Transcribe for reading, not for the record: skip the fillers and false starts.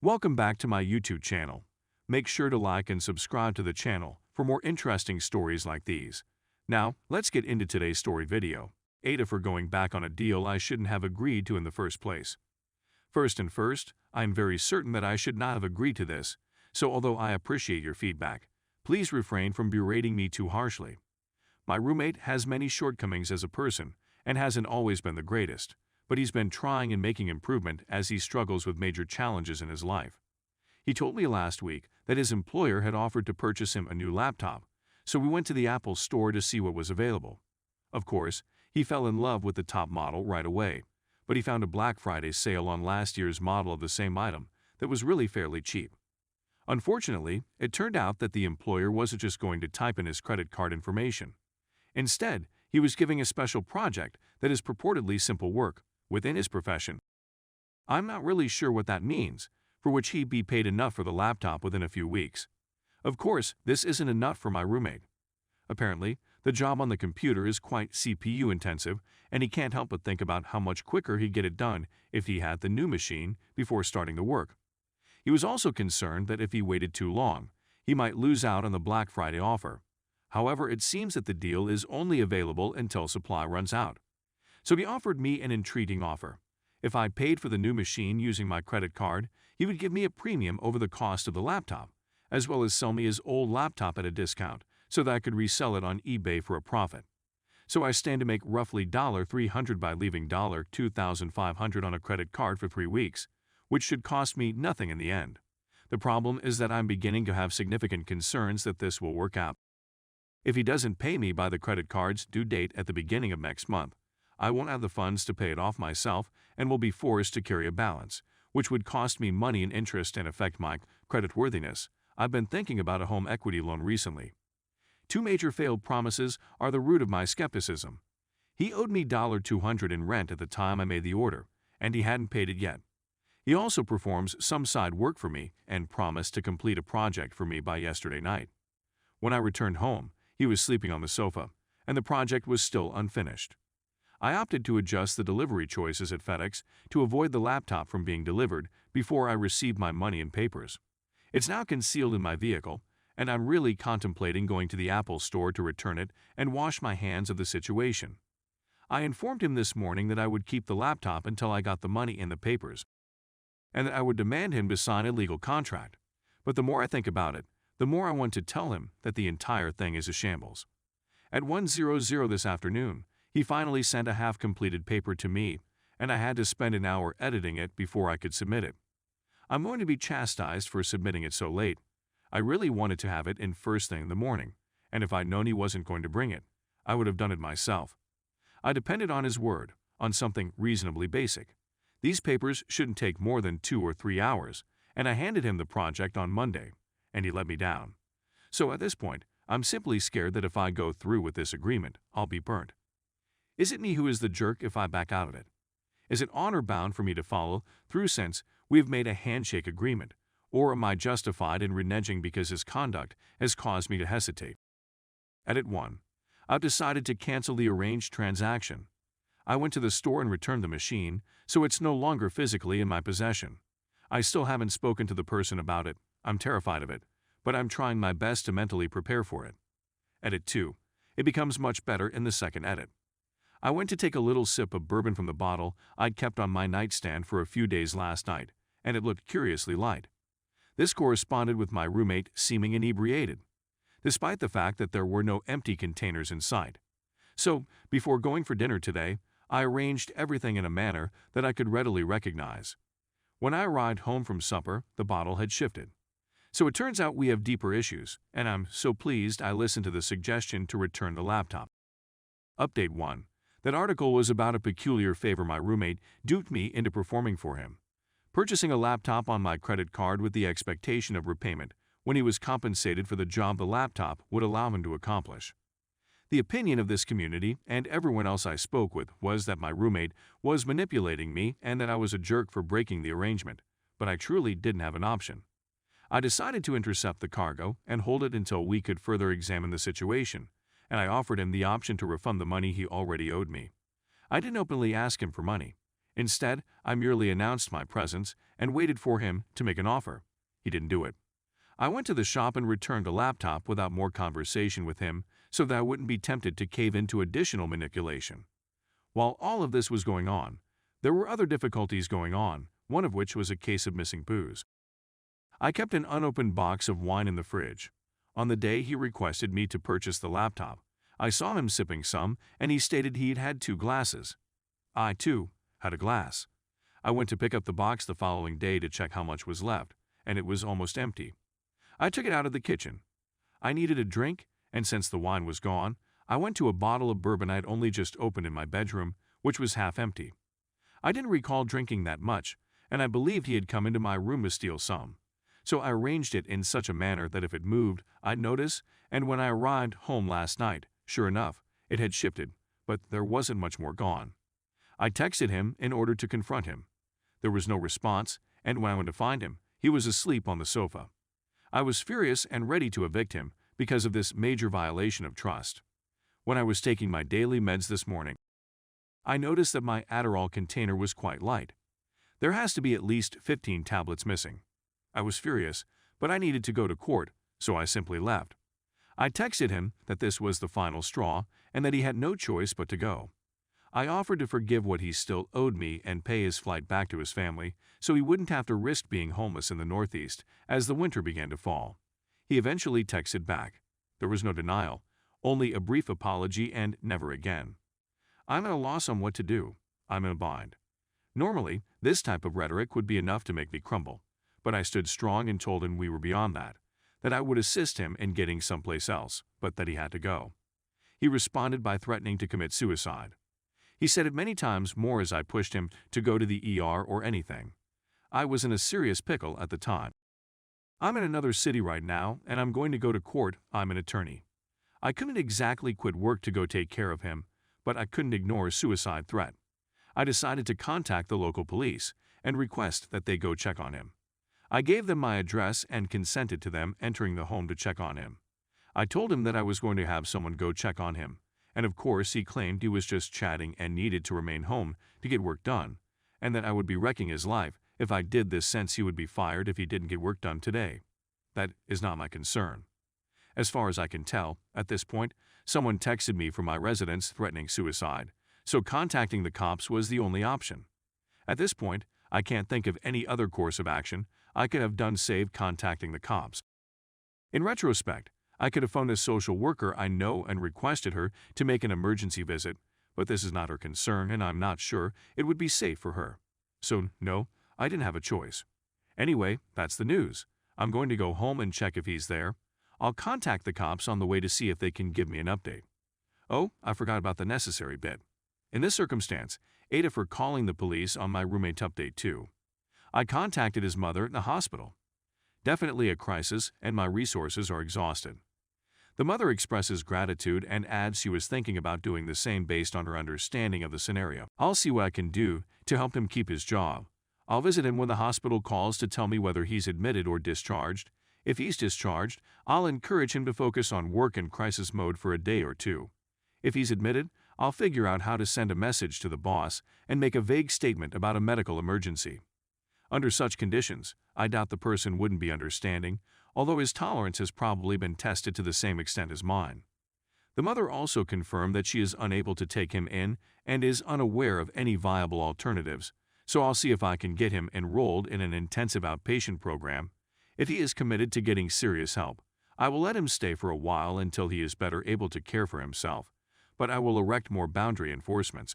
Welcome back to my YouTube channel. Make sure to like and subscribe to the channel for more interesting stories like these. Now, let's get into today's story video. AITA for going back on a deal I shouldn't have agreed to in the first place. First, I'm very certain that I should not have agreed to this, so although I appreciate your feedback, please refrain from berating me too harshly. My roommate has many shortcomings as a person and hasn't always been the greatest, but he's been trying and making improvement as he struggles with major challenges in his life. He told me last week that his employer had offered to purchase him a new laptop, so we went to the Apple store to see what was available. Of course, he fell in love with the top model right away, but he found a Black Friday sale on last year's model of the same item that was really fairly cheap. Unfortunately, it turned out that the employer wasn't just going to type in his credit card information. Instead, he was giving a special project that is purportedly simple work within his profession. I'm not really sure what that means, for which he'd be paid enough for the laptop within a few weeks. Of course, this isn't enough for my roommate. Apparently, the job on the computer is quite CPU intensive, and he can't help but think about how much quicker he'd get it done if he had the new machine before starting the work. He was also concerned that if he waited too long, he might lose out on the Black Friday offer. However, it seems that the deal is only available until supply runs out. So he offered me an intriguing offer. If I paid for the new machine using my credit card, he would give me a premium over the cost of the laptop, as well as sell me his old laptop at a discount so that I could resell it on eBay for a profit. So I stand to make roughly $300 by leaving $2,500 on a credit card for 3 weeks, which should cost me nothing in the end. The problem is that I'm beginning to have significant concerns that this will work out. If he doesn't pay me by the credit card's due date at the beginning of next month, I won't have the funds to pay it off myself and will be forced to carry a balance, which would cost me money and interest and affect my creditworthiness. I've been thinking about a home equity loan recently. 2 major failed promises are the root of my skepticism. He owed me $200 in rent at the time I made the order, and he hadn't paid it yet. He also performs some side work for me and promised to complete a project for me by yesterday night. When I returned home, he was sleeping on the sofa, and the project was still unfinished. I opted to adjust the delivery choices at FedEx to avoid the laptop from being delivered before I received my money and papers. It's now concealed in my vehicle, and I'm really contemplating going to the Apple store to return it and wash my hands of the situation. I informed him this morning that I would keep the laptop until I got the money and the papers, and that I would demand him to sign a legal contract. But the more I think about it, the more I want to tell him that the entire thing is a shambles. At 1:00 this afternoon, he finally sent a half-completed paper to me, and I had to spend an hour editing it before I could submit it. I'm going to be chastised for submitting it so late. I really wanted to have it in first thing in the morning, and if I'd known he wasn't going to bring it, I would have done it myself. I depended on his word, on something reasonably basic. These papers shouldn't take more than 2 or 3 hours, and I handed him the project on Monday, and he let me down. So at this point, I'm simply scared that if I go through with this agreement, I'll be burnt. Is it me who is the jerk if I back out of it? Is it honor-bound for me to follow through since we have made a handshake agreement, or am I justified in reneging because his conduct has caused me to hesitate? Edit 1. I've decided to cancel the arranged transaction. I went to the store and returned the machine, so it's no longer physically in my possession. I still haven't spoken to the person about it. I'm terrified of it, but I'm trying my best to mentally prepare for it. Edit 2. It becomes much better in the second edit. I went to take a little sip of bourbon from the bottle I'd kept on my nightstand for a few days last night, and it looked curiously light. This corresponded with my roommate seeming inebriated, despite the fact that there were no empty containers in sight. So, before going for dinner today, I arranged everything in a manner that I could readily recognize. When I arrived home from supper, the bottle had shifted. So it turns out we have deeper issues, and I'm so pleased I listened to the suggestion to return the laptop. Update 1. That article was about a peculiar favor my roommate duped me into performing for him, purchasing a laptop on my credit card with the expectation of repayment when he was compensated for the job the laptop would allow him to accomplish. The opinion of this community and everyone else I spoke with was that my roommate was manipulating me and that I was a jerk for breaking the arrangement, but I truly didn't have an option. I decided to intercept the cargo and hold it until we could further examine the situation, and I offered him the option to refund the money he already owed me. I didn't openly ask him for money. Instead, I merely announced my presence and waited for him to make an offer. He didn't do it. I went to the shop and returned a laptop without more conversation with him so that I wouldn't be tempted to cave into additional manipulation. While all of this was going on, there were other difficulties going on, one of which was a case of missing booze. I kept an unopened box of wine in the fridge. On the day he requested me to purchase the laptop, I saw him sipping some, and he stated he'd had 2 glasses. I, too, had a glass. I went to pick up the box the following day to check how much was left, and it was almost empty. I took it out of the kitchen. I needed a drink, and since the wine was gone, I went to a bottle of bourbon I'd only just opened in my bedroom, which was half empty. I didn't recall drinking that much, and I believed he had come into my room to steal some. So I arranged it in such a manner that if it moved, I'd notice, and when I arrived home last night, sure enough, it had shifted, but there wasn't much more gone. I texted him in order to confront him. There was no response, and when I went to find him, he was asleep on the sofa. I was furious and ready to evict him because of this major violation of trust. When I was taking my daily meds this morning, I noticed that my Adderall container was quite light. There has to be at least 15 tablets missing. I was furious, but I needed to go to court, so I simply left. I texted him that this was the final straw and that he had no choice but to go. I offered to forgive what he still owed me and pay his flight back to his family so he wouldn't have to risk being homeless in the Northeast as the winter began to fall. He eventually texted back. There was no denial, only a brief apology and never again. I'm at a loss on what to do. I'm in a bind. Normally, this type of rhetoric would be enough to make me crumble, but I stood strong and told him we were beyond that I would assist him in getting someplace else, but that he had to go. He responded by threatening to commit suicide. He said it many times more as I pushed him to go to the ER or anything. I was in a serious pickle at the time. I'm in another city right now, and I'm going to go to court. I'm an attorney. I couldn't exactly quit work to go take care of him, but I couldn't ignore a suicide threat. I decided to contact the local police and request that they go check on him. I gave them my address and consented to them entering the home to check on him. I told him that I was going to have someone go check on him, and of course he claimed he was just chatting and needed to remain home to get work done, and that I would be wrecking his life if I did this since he would be fired if he didn't get work done today. That is not my concern. As far as I can tell, at this point, someone texted me from my residence threatening suicide, so contacting the cops was the only option. At this point, I can't think of any other course of action I could have done save contacting the cops. In retrospect, I could have phoned a social worker I know and requested her to make an emergency visit, but this is not her concern and I'm not sure it would be safe for her. So no, I didn't have a choice. Anyway, that's the news. I'm going to go home and check if he's there. I'll contact the cops on the way to see if they can give me an update. Oh, I forgot about the necessary bit. In this circumstance, AITA for calling the police on my roommate update too. I contacted his mother in the hospital. Definitely a crisis and my resources are exhausted. The mother expresses gratitude and adds she was thinking about doing the same based on her understanding of the scenario. I'll see what I can do to help him keep his job. I'll visit him when the hospital calls to tell me whether he's admitted or discharged. If he's discharged, I'll encourage him to focus on work in crisis mode for a day or two. If he's admitted, I'll figure out how to send a message to the boss and make a vague statement about a medical emergency. Under such conditions, I doubt the person wouldn't be understanding, although his tolerance has probably been tested to the same extent as mine. The mother also confirmed that she is unable to take him in and is unaware of any viable alternatives, so I'll see if I can get him enrolled in an intensive outpatient program. If he is committed to getting serious help, I will let him stay for a while until he is better able to care for himself, but I will erect more boundary enforcements.